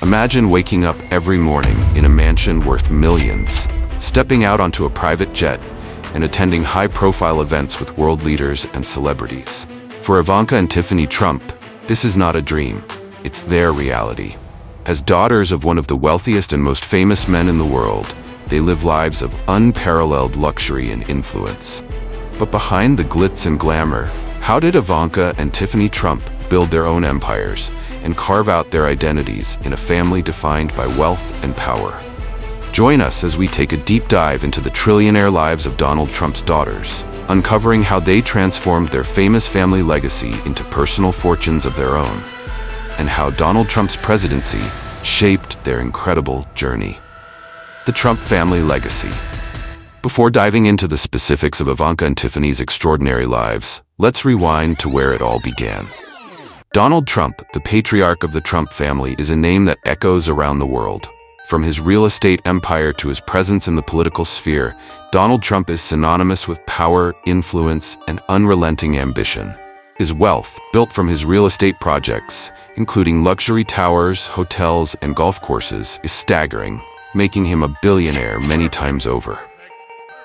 Imagine waking up every morning in a mansion worth millions, stepping out onto a private jet, and attending high-profile events with world leaders and celebrities. For Ivanka and Tiffany Trump, this is not a dream. It's their reality. As daughters of one of the wealthiest and most famous men in the world, they live lives of unparalleled luxury and influence. But behind the glitz and glamour, how did Ivanka and Tiffany Trump build their own empires and carve out their identities in a family defined by wealth and power? Join us as we take a deep dive into the trillionaire lives of Donald Trump's daughters, uncovering how they transformed their famous family legacy into personal fortunes of their own, and how Donald Trump's presidency shaped their incredible journey. The Trump family legacy. Before diving into the specifics of Ivanka and Tiffany's extraordinary lives, let's rewind to where it all began. Donald Trump, the patriarch of the Trump family, is a name that echoes around the world. From his real estate empire to his presence in the political sphere, Donald Trump is synonymous with power, influence, and unrelenting ambition. His wealth, built from his real estate projects, including luxury towers, hotels, and golf courses, is staggering, making him a billionaire many times over.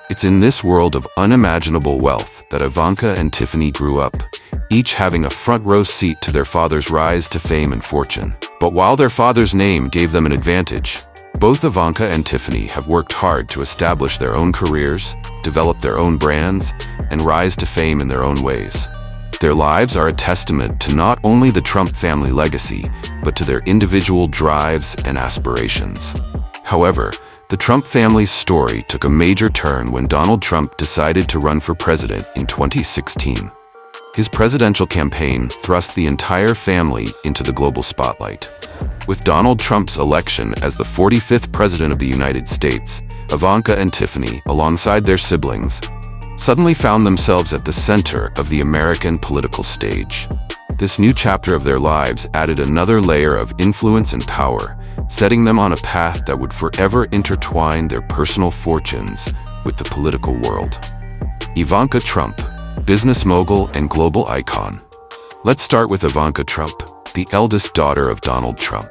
It's in this world of unimaginable wealth that Ivanka and Tiffany grew up, each having a front-row seat to their father's rise to fame and fortune. But while their father's name gave them an advantage, both Ivanka and Tiffany have worked hard to establish their own careers, develop their own brands, and rise to fame in their own ways. Their lives are a testament to not only the Trump family legacy, but to their individual drives and aspirations. However, the Trump family's story took a major turn when Donald Trump decided to run for president in 2016. His presidential campaign thrust the entire family into the global spotlight. With Donald Trump's election as the 45th president of the United States, Ivanka and Tiffany, alongside their siblings, suddenly found themselves at the center of the American political stage. This new chapter of their lives added another layer of influence and power, setting them on a path that would forever intertwine their personal fortunes with the political world. Ivanka Trump, business mogul and global icon. Let's start with Ivanka Trump, the eldest daughter of Donald Trump.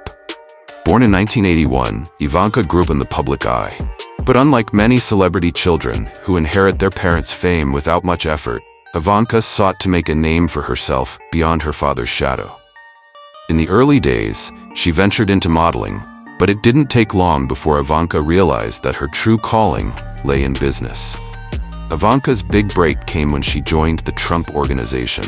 Born in 1981, Ivanka grew up in the public eye. But unlike many celebrity children who inherit their parents' fame without much effort, Ivanka sought to make a name for herself beyond her father's shadow. In the early days, she ventured into modeling, but it didn't take long before Ivanka realized that her true calling lay in business. Ivanka's big break came when she joined the Trump Organization,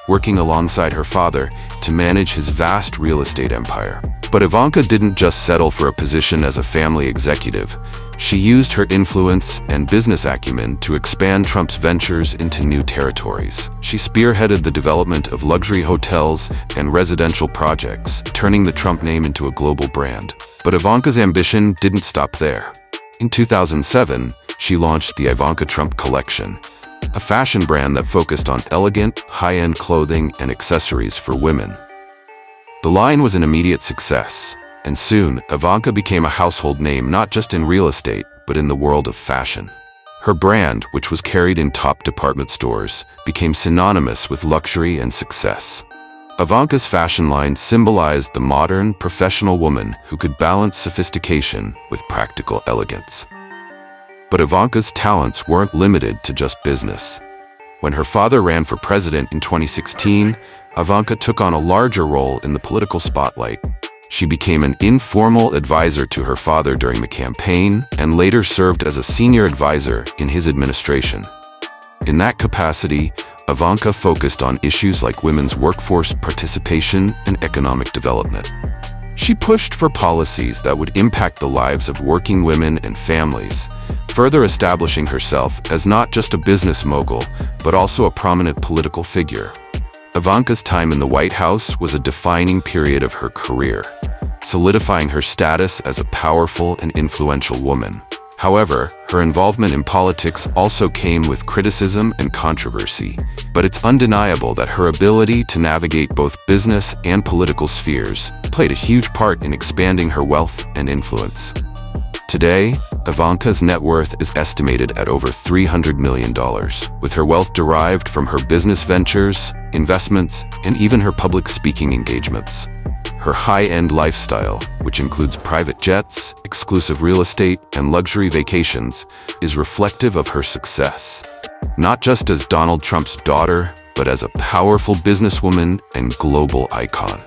working alongside her father to manage his vast real estate empire. But Ivanka didn't just settle for a position as a family executive. She used her influence and business acumen to expand Trump's ventures into new territories. She spearheaded the development of luxury hotels and residential projects, turning the Trump name into a global brand. But Ivanka's ambition didn't stop there. In 2007, she launched the Ivanka Trump Collection, a fashion brand that focused on elegant, high-end clothing and accessories for women. The line was an immediate success, and soon, Ivanka became a household name not just in real estate, but in the world of fashion. Her brand, which was carried in top department stores, became synonymous with luxury and success. Ivanka's fashion line symbolized the modern, professional woman who could balance sophistication with practical elegance. But Ivanka's talents weren't limited to just business. When her father ran for president in 2016, Ivanka took on a larger role in the political spotlight. She became an informal advisor to her father during the campaign and later served as a senior advisor in his administration. In that capacity, Ivanka focused on issues like women's workforce participation and economic development. She pushed for policies that would impact the lives of working women and families, further establishing herself as not just a business mogul, but also a prominent political figure. Ivanka's time in the White House was a defining period of her career, solidifying her status as a powerful and influential woman. However, her involvement in politics also came with criticism and controversy, but it's undeniable that her ability to navigate both business and political spheres played a huge part in expanding her wealth and influence. Today, Ivanka's net worth is estimated at over $300 million, with her wealth derived from her business ventures, investments, and even her public speaking engagements. Her high-end lifestyle, which includes private jets, exclusive real estate, and luxury vacations, is reflective of her success. Not just as Donald Trump's daughter, but as a powerful businesswoman and global icon.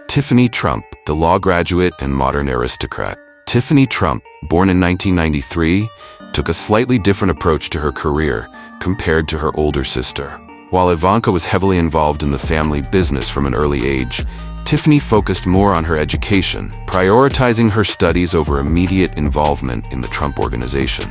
Tiffany Trump, the law graduate and modern aristocrat. Tiffany Trump, born in 1993, took a slightly different approach to her career compared to her older sister. While Ivanka was heavily involved in the family business from an early age, Tiffany focused more on her education, prioritizing her studies over immediate involvement in the Trump Organization.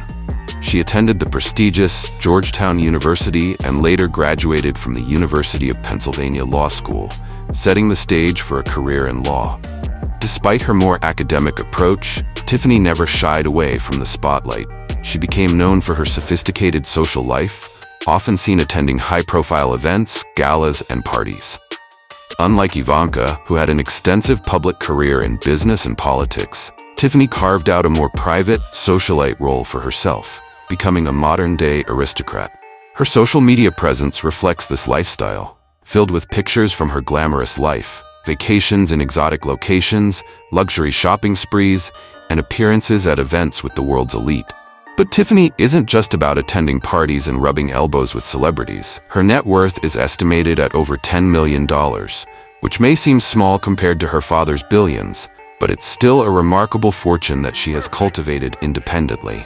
She attended the prestigious Georgetown University and later graduated from the University of Pennsylvania Law School, setting the stage for a career in law. Despite her more academic approach, Tiffany never shied away from the spotlight. She became known for her sophisticated social life, often seen attending high-profile events, galas, and parties. Unlike Ivanka, who had an extensive public career in business and politics, Tiffany carved out a more private, socialite role for herself, becoming a modern-day aristocrat. Her social media presence reflects this lifestyle, filled with pictures from her glamorous life, vacations in exotic locations, luxury shopping sprees, and appearances at events with the world's elite. But Tiffany isn't just about attending parties and rubbing elbows with celebrities. Her net worth is estimated at over $10 million, which may seem small compared to her father's billions, but it's still a remarkable fortune that she has cultivated independently.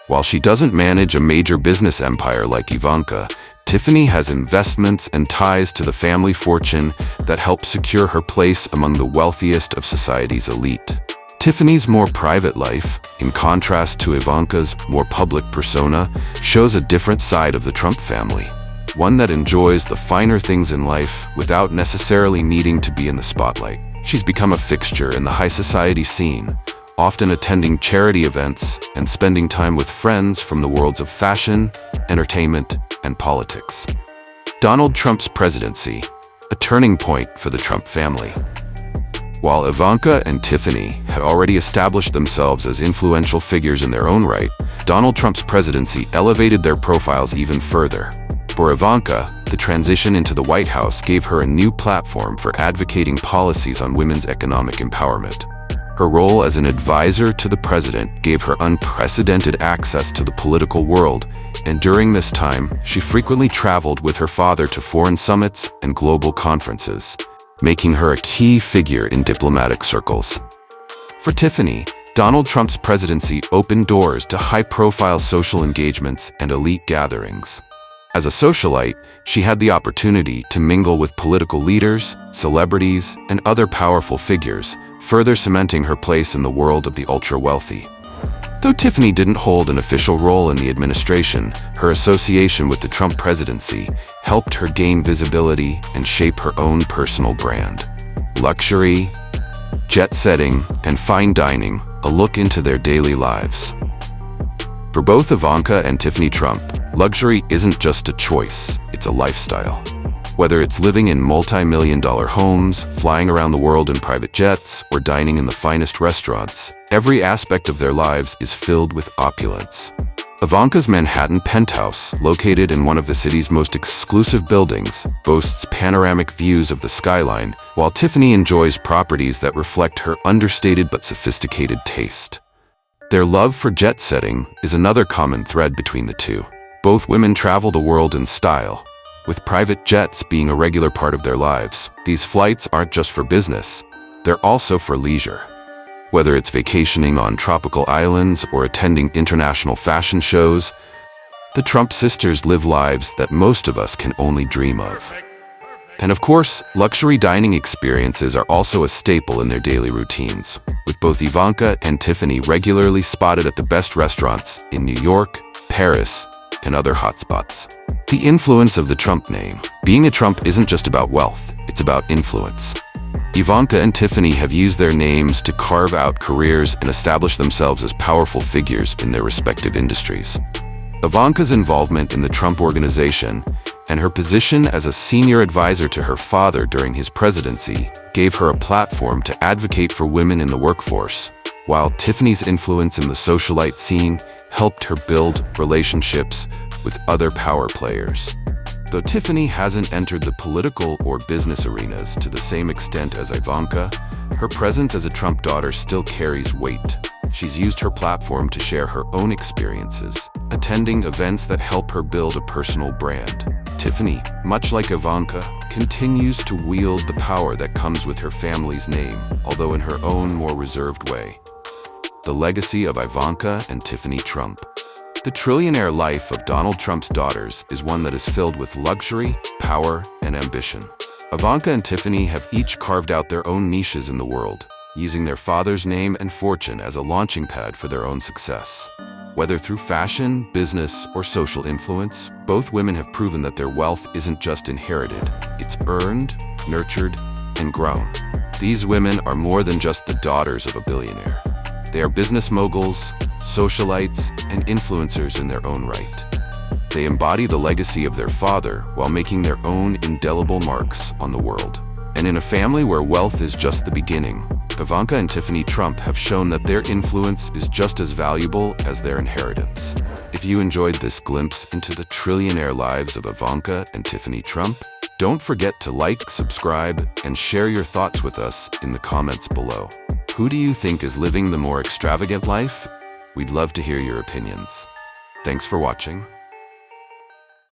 While she doesn't manage a major business empire like Ivanka, Tiffany has investments and ties to the family fortune that help secure her place among the wealthiest of society's elite. Tiffany's more private life, in contrast to Ivanka's more public persona, shows a different side of the Trump family. One that enjoys the finer things in life without necessarily needing to be in the spotlight. She's become a fixture in the high society scene, often attending charity events and spending time with friends from the worlds of fashion, entertainment, and politics. Donald Trump's presidency, a turning point for the Trump family. While Ivanka and Tiffany had already established themselves as influential figures in their own right, Donald Trump's presidency elevated their profiles even further. For Ivanka, the transition into the White House gave her a new platform for advocating policies on women's economic empowerment. Her role as an advisor to the president gave her unprecedented access to the political world, and during this time, she frequently traveled with her father to foreign summits and global conferences, making her a key figure in diplomatic circles. For Tiffany, Donald Trump's presidency opened doors to high-profile social engagements and elite gatherings. As a socialite, she had the opportunity to mingle with political leaders, celebrities, and other powerful figures, further cementing her place in the world of the ultra-wealthy. Though Tiffany didn't hold an official role in the administration, her association with the Trump presidency helped her gain visibility and shape her own personal brand. Luxury, jet-setting, and fine dining, a look into their daily lives. For both Ivanka and Tiffany Trump, luxury isn't just a choice, it's a lifestyle. Whether it's living in multi-million-dollar homes, flying around the world in private jets, or dining in the finest restaurants, every aspect of their lives is filled with opulence. Ivanka's Manhattan penthouse, located in one of the city's most exclusive buildings, boasts panoramic views of the skyline, while Tiffany enjoys properties that reflect her understated but sophisticated taste. Their love for jet-setting is another common thread between the two. Both women travel the world in style, with private jets being a regular part of their lives. These flights aren't just for business, they're also for leisure. Whether it's vacationing on tropical islands or attending international fashion shows, the Trump sisters live lives that most of us can only dream of. And of course, luxury dining experiences are also a staple in their daily routines, with both Ivanka and Tiffany regularly spotted at the best restaurants in New York, Paris, and other hotspots. The influence of the Trump name. Being a Trump isn't just about wealth, it's about influence. Ivanka and Tiffany have used their names to carve out careers and establish themselves as powerful figures in their respective industries. Ivanka's involvement in the Trump Organization and her position as a senior advisor to her father during his presidency gave her a platform to advocate for women in the workforce, while Tiffany's influence in the socialite scene helped her build relationships with other power players. Though Tiffany hasn't entered the political or business arenas to the same extent as Ivanka, Her presence as a Trump daughter still carries weight. She's used her platform to share her own experiences, attending events that help her build a personal brand. Tiffany, much like Ivanka, continues to wield the power that comes with her family's name, although in her own more reserved way. The legacy of Ivanka and Tiffany Trump. The trillionaire life of Donald Trump's daughters is one that is filled with luxury, power, and ambition. Ivanka and Tiffany have each carved out their own niches in the world, using their father's name and fortune as a launching pad for their own success. Whether through fashion, business, or social influence, both women have proven that their wealth isn't just inherited, it's earned, nurtured, and grown. These women are more than just the daughters of a billionaire. They are business moguls, socialites, and influencers in their own right. They embody the legacy of their father while making their own indelible marks on the world. And in a family where wealth is just the beginning, Ivanka and Tiffany Trump have shown that their influence is just as valuable as their inheritance. If you enjoyed this glimpse into the trillionaire lives of Ivanka and Tiffany Trump, don't forget to like, subscribe, and share your thoughts with us in the comments below. Who do you think is living the more extravagant life? We'd love to hear your opinions. Thanks for watching.